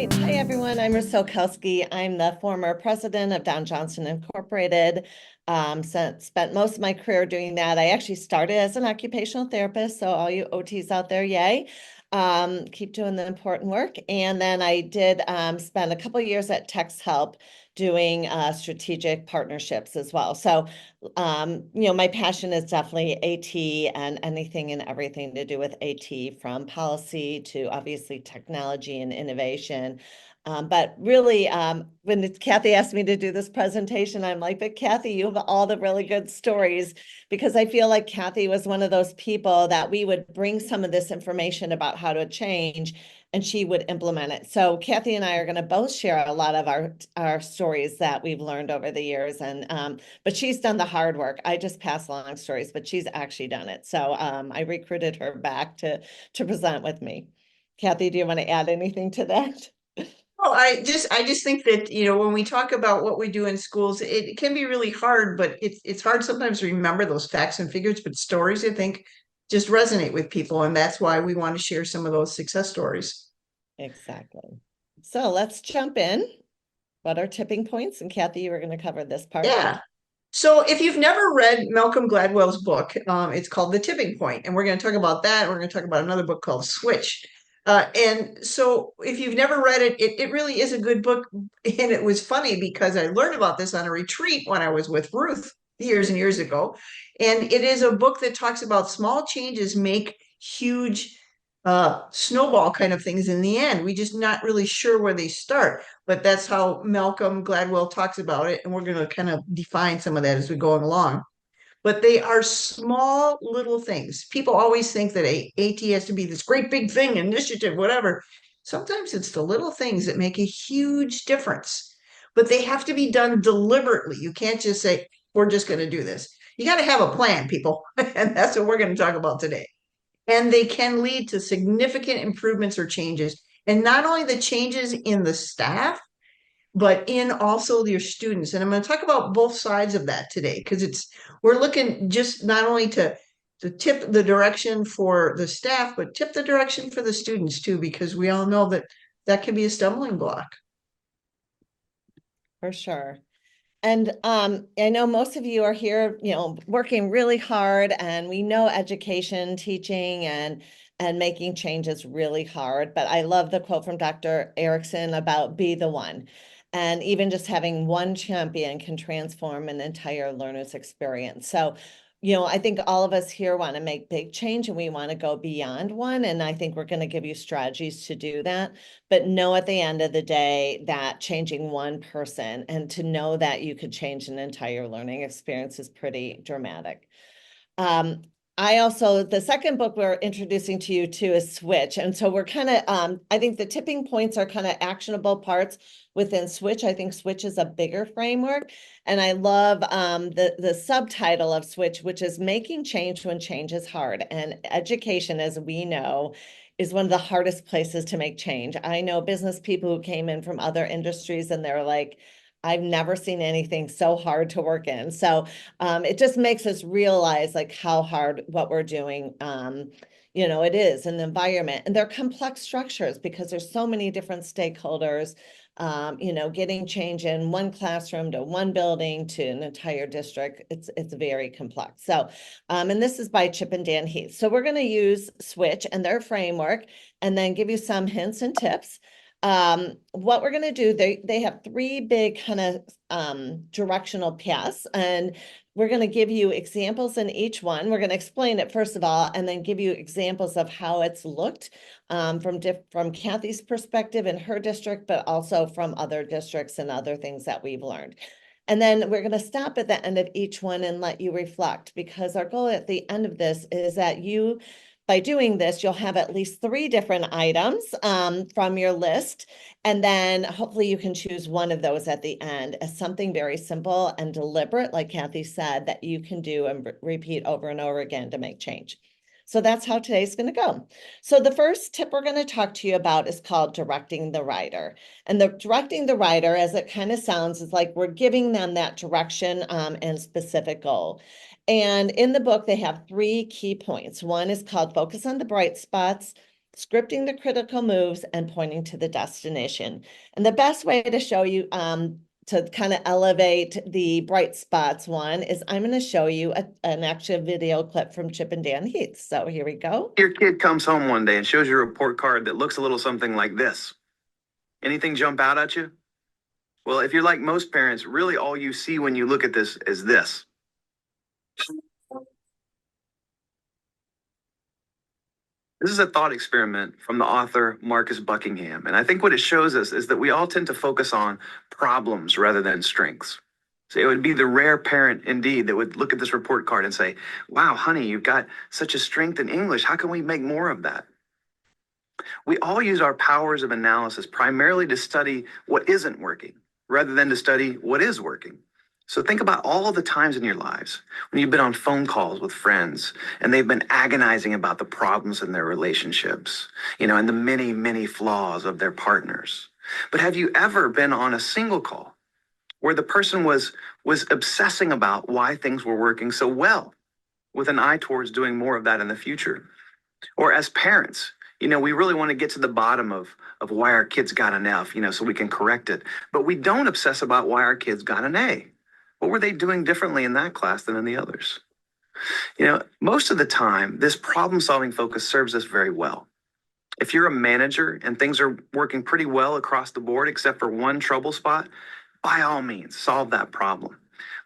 right. Hi, everyone. I'm Rochelle Kelsky. I'm the former president of Don Johnson Incorporated. Spent most of my career doing that. I actually started as an occupational therapist. So all you OTs out there, yay. Keep doing the important work. And then I did spend a couple of years at Tex Help doing strategic partnerships as well. So my passion is definitely AT and anything and everything to do with AT, from policy to obviously technology and innovation. But really, when Kathy asked me to do this presentation, I'm like, but Kathy, you have all the really good stories, because I feel like Kathy was one of those people that we would bring some of this information about how to change, and she would implement it. So Kathy and I are going to both share a lot of our stories that we've learned over the years. And but she's done the hard work. I just pass along stories, but she's actually done it. So I recruited her back to present with me. Kathy, do you want to add anything to that? Well, I just think that, when we talk about what we do in schools, it can be really hard, but it's hard sometimes to remember those facts and figures, but stories, I think, just resonate with people. And that's why we want to share some of those success stories. Exactly. So let's jump in. What are tipping points? And Kathy, you were going to cover this part. Yeah. So if you've never read Malcolm Gladwell's book, it's called The Tipping Point, and we're going to talk about that. We're going to talk about another book called Switch. And so if you've never read it, it really is a good book. And it was funny because I learned about this on a retreat when I was with Ruth years and years ago. And it is a book that talks about small changes make huge snowball kind of things in the end. We just not really sure where they start, but that's how Malcolm Gladwell talks about it. And we're going to kind of define some of that as we go along. But they are small little things. People always think that AT has to be this great big thing, initiative, whatever. Sometimes it's the little things that make a huge difference, but they have to be done deliberately. You can't just say, we're just going to do this. You got to have a plan, people. And that's what we're going to talk about today. And they can lead to significant improvements or changes. And not only the changes in the staff, but in also your students. And I'm going to talk about both sides of that today, because we're looking just not only to tip the direction for the staff, but tip the direction for the students too, because we all know that that can be a stumbling block. For sure. And I know most of you are here, working really hard, and we know education, teaching, and making changes really hard. But I love the quote from Dr. Erickson about be the one. And even just having one champion can transform an entire learner's experience. So, I think all of us here want to make big change, and we want to go beyond one. And I think we're going to give you strategies to do that. But know at the end of the day that changing one person, and to know that you could change an entire learning experience, is pretty dramatic. Um, the second book we're introducing to you too is Switch. And so we're kind of, I think the tipping points are kind of actionable parts within Switch. I think Switch is a bigger framework. And I love the subtitle of Switch, which is making change when change is hard. And education, as we know, is one of the hardest places to make change. I know business people who came in from other industries, and they're like, I've never seen anything so hard to work in. So it just makes us realize like how hard what we're doing, it is an environment, and they're complex structures because there's so many different stakeholders, getting change in one classroom to one building to an entire district. It's very complex. So, and this is by Chip and Dan Heath. So we're going to use Switch and their framework, and then give you some hints and tips. What we're going to do, they have three big kind of directional paths, and we're going to give you examples in each one. We're going to explain it first of all, and then give you examples of how it's looked from Kathy's perspective in her district, but also from other districts and other things that we've learned. And then we're going to stop at the end of each one and let you reflect, because our goal at the end of this is that by doing this, you'll have at least three different items from your list. And then hopefully you can choose one of those at the end as something very simple and deliberate, like Kathy said, that you can do and repeat over and over again to make change. So that's how today's going to go. So the first tip we're going to talk to you about is called directing the writer. And the directing the writer, as it kind of sounds, is like we're giving them that direction and specific goal. And in the book, they have three key points. One is called focus on the bright spots, scripting the critical moves and pointing to the destination. And the best way to show you to kind of elevate the bright spots one is I'm going to show you an actual video clip from Chip and Dan Heath. So here we go. Your kid comes home one day and shows you a report card that looks a little something like this. Anything jump out at you? Well, if you're like most parents, really all you see when you look at this is this. This is a thought experiment from the author Marcus Buckingham. And I think what it shows us is that we all tend to focus on problems rather than strengths. So it would be the rare parent indeed that would look at this report card and say, wow, honey, you've got such a strength in English. How can we make more of that? We all use our powers of analysis primarily to study what isn't working rather than to study what is working. So think about all the times in your lives when you've been on phone calls with friends and they've been agonizing about the problems in their relationships, and the many, many flaws of their partners. But have you ever been on a single call where the person was obsessing about why things were working so well with an eye towards doing more of that in the future? Or as parents, we really want to get to the bottom of why our kids got an F, so we can correct it. But we don't obsess about why our kids got an A. What were they doing differently in that class than in the others? Most of the time, this problem-solving focus serves us very well. If you're a manager and things are working pretty well across the board, except for one trouble spot, by all means, solve that problem.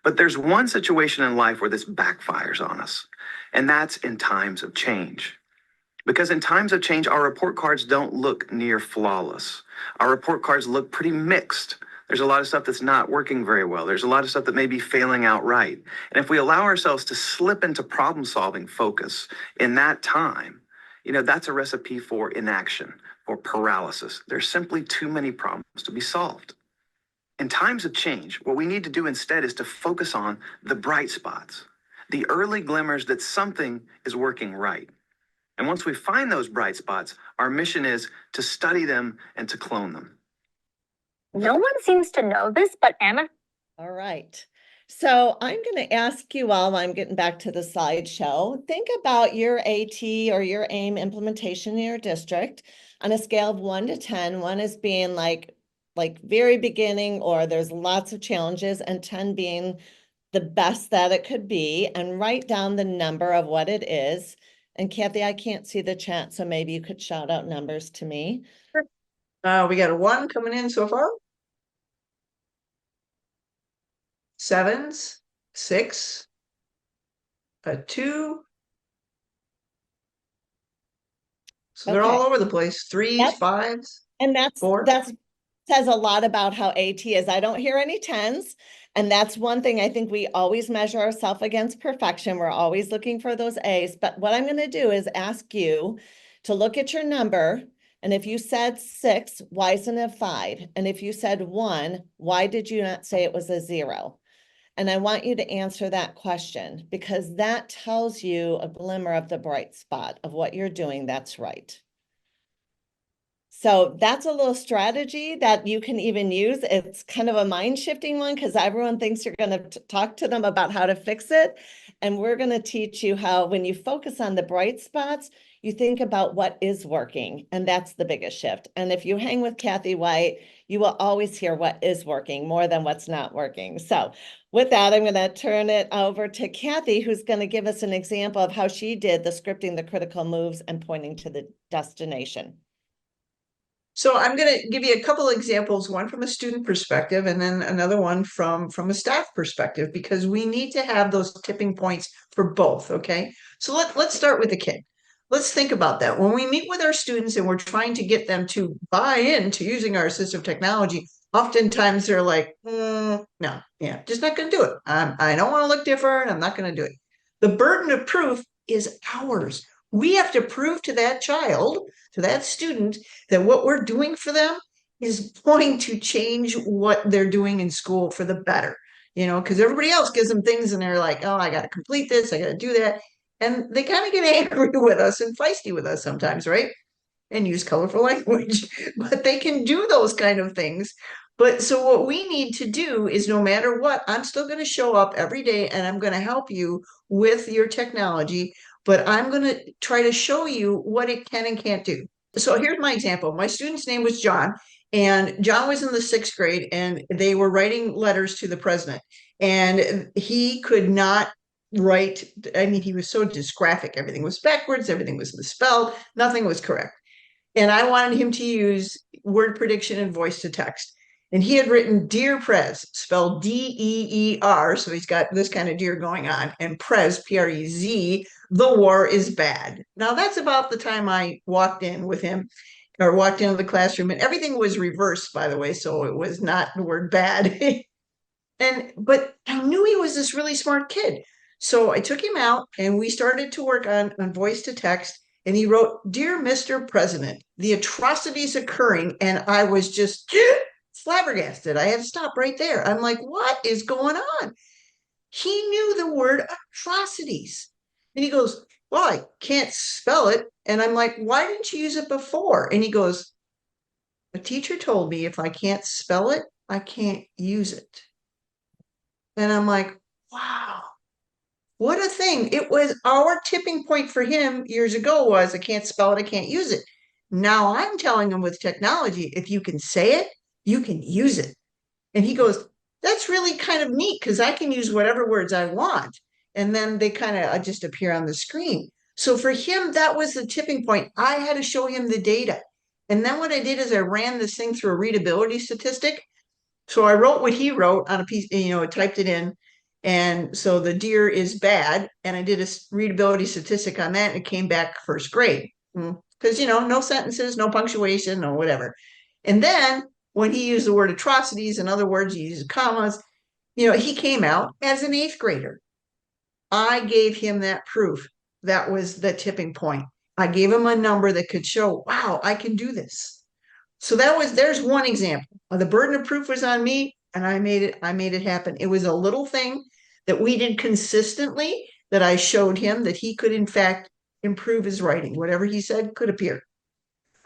But there's one situation in life where this backfires on us, and that's in times of change. Because in times of change, our report cards don't look near flawless. Our report cards look pretty mixed. There's a lot of stuff that's not working very well. There's a lot of stuff that may be failing outright. And if we allow ourselves to slip into problem-solving focus in that time, that's a recipe for inaction, for paralysis. There's simply too many problems to be solved. In times of change, what we need to do instead is to focus on the bright spots, the early glimmers that something is working right. And once we find those bright spots, our mission is to study them and to clone them. No one seems to know this, but Anna. All right. So I'm going to ask you all, while I'm getting back to the slideshow, think about your AT or your AIM implementation in your district on a scale of 1 to 10. 1 is being like very beginning, or there's lots of challenges, and 10 being the best that it could be, and write down the number of what it is. And Kathy, I can't see the chat, so maybe you could shout out numbers to me. We got a 1 coming in so far. 7s, 6, a 2. So they're all over the place. 3s, 5s. And that's 4. Says a lot about how AT is. I don't hear any 10s. And that's one thing I think we always measure ourselves against perfection. We're always looking for those A's. But what I'm going to do is ask you to look at your number. And if you said 6, why isn't it a 5? And if you said 1, why did you not say it was a 0? And I want you to answer that question, because that tells you a glimmer of the bright spot of what you're doing that's right. So that's a little strategy that you can even use. It's kind of a mind shifting one because everyone thinks you're going to talk to them about how to fix it. And we're going to teach you how, when you focus on the bright spots, you think about what is working. And that's the biggest shift. And if you hang with Kathy White, you will always hear what is working more than what's not working. So with that, I'm going to turn it over to Kathy, who's going to give us an example of how she did the scripting, the critical moves, and pointing to the destination. So I'm going to give you a couple of examples, one from a student perspective and then another one from a staff perspective, because we need to have those tipping points for both, okay? So let's start with the kid. Let's think about that. When we meet with our students and we're trying to get them to buy into using our assistive technology, oftentimes they're like, no, just not going to do it. I don't want to look different. I'm not going to do it. The burden of proof is ours. We have to prove to that child, to that student, that what we're doing for them is going to change what they're doing in school for the better, because everybody else gives them things and they're like, oh, I got to complete this, I got to do that. And they kind of get angry with us and feisty with us sometimes, right? And use colorful language, but they can do those kind of things. But so what we need to do is, no matter what, I'm still going to show up every day and I'm going to help you with your technology, but I'm going to try to show you what it can and can't do. So here's my example. My student's name was John, and John was in the 6th grade, and they were writing letters to the president. And he could not write. I mean, he was so dysgraphic. Everything was backwards, everything was misspelled, nothing was correct. And I wanted him to use word prediction and voice to text. And he had written Dear Prez, spelled Deer. So he's got this kind of deer going on. And Prez, Prez, the war is bad. Now, that's about the time I walked in with him or walked into the classroom, and everything was reversed, by the way. So it was not the word bad. But I knew he was this really smart kid. So I took him out and we started to work on voice to text. And he wrote, Dear Mr. President, the atrocities occurring. And I was just flabbergasted. I had to stop right there. I'm like, what is going on? He knew the word atrocities. And he goes, well, I can't spell it. And I'm like, why didn't you use it before? And he goes, the teacher told me if I can't spell it, I can't use it. And I'm like, wow, what a thing. It was our tipping point for him years ago was I can't spell it, I can't use it. Now I'm telling him with technology, if you can say it, you can use it. And he goes, that's really kind of neat because I can use whatever words I want. And then they kind of just appear on the screen. So for him, that was the tipping point. I had to show him the data. And then what I did is I ran this thing through a readability statistic. So I wrote what he wrote on a piece, I typed it in. And so the deer is bad. And I did a readability statistic on that. And it came back 1st grade. Because, no sentences, no punctuation, no whatever. And then when he used the word atrocities, in other words, he used commas, he came out as an 8th grader. I gave him that proof. That was the tipping point. I gave him a number that could show, wow, I can do this. So there's one example. The burden of proof was on me and I made it happen. It was a little thing that we did consistently that I showed him that he could in fact improve his writing. Whatever he said could appear.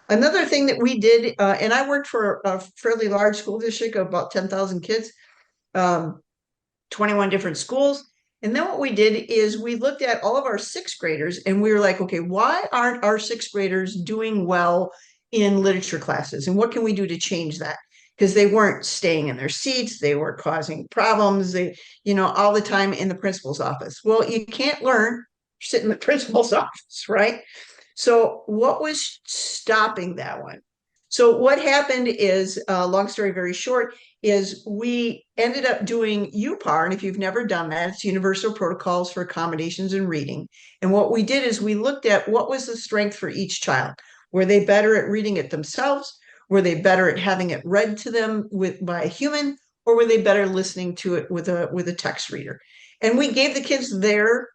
Another thing that we did, and I worked for a fairly large school district of about 10,000 kids, 21 different schools. And then what we did is we looked at all of our 6th graders and we were like, okay, why aren't our 6th graders doing well in literature classes? And what can we do to change that? Because they weren't staying in their seats, they were causing problems, all the time in the principal's office. Well, you can't learn, sit in the principal's office, right? So what was stopping that one? So what happened is, long story very short, is we ended up doing UPAR. And if you've never done that, it's Universal Protocols for Accommodations in Reading. And what we did is we looked at what was the strength for each child. Were they better at reading it themselves? Were they better at having it read to them by a human? Or were they better listening to it with a text reader? And we gave the kids their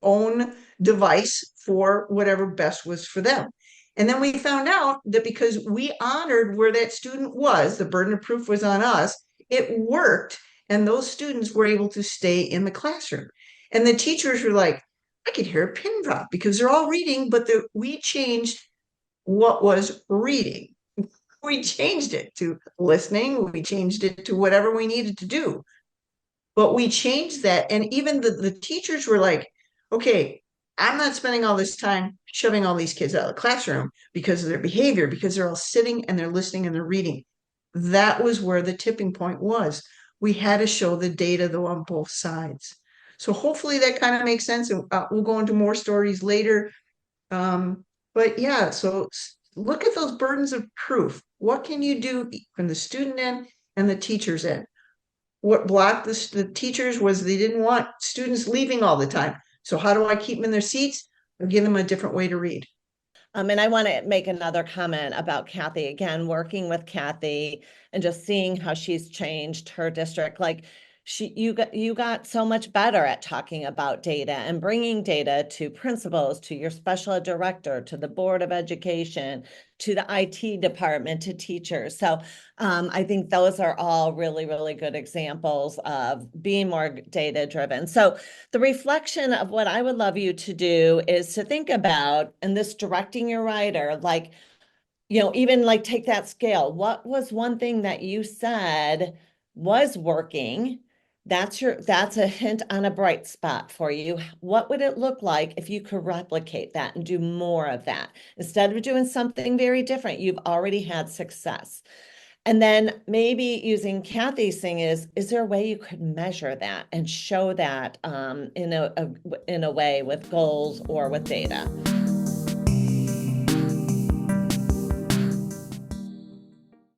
own device for whatever best was for them. And then we found out that because we honored where that student was, the burden of proof was on us, it worked. And those students were able to stay in the classroom. And the teachers were like, I could hear a pin drop because they're all reading, but we changed what was reading. We changed it to listening. We changed it to whatever we needed to do. But we changed that. And even the teachers were like, okay, I'm not spending all this time shoving all these kids out of the classroom because of their behavior, because they're all sitting and they're listening and they're reading. That was where the tipping point was. We had to show the data, though, on both sides. So hopefully that kind of makes sense. And we'll go into more stories later. But yeah, so look at those burdens of proof. What can you do from the student end and the teacher's end? What blocked the teachers was they didn't want students leaving all the time. So how do I keep them in their seats or give them a different way to read? And I want to make another comment about Kathy. Again, working with Kathy and just seeing how she's changed her district. Like you got so much better at talking about data and bringing data to principals, to your special ed director, to the Board of Education, to the IT department, to teachers. So I think those are all really, really good examples of being more data driven. So the reflection of what I would love you to do is to think about, and this directing your writer, like, even like take that scale. What was one thing that you said was working That's a hint on a bright spot for you. What would it look like if you could replicate that and do more of that? Instead of doing something very different, you've already had success. And then maybe using Kathy's thing is there a way you could measure that and show that in a way with goals or with data?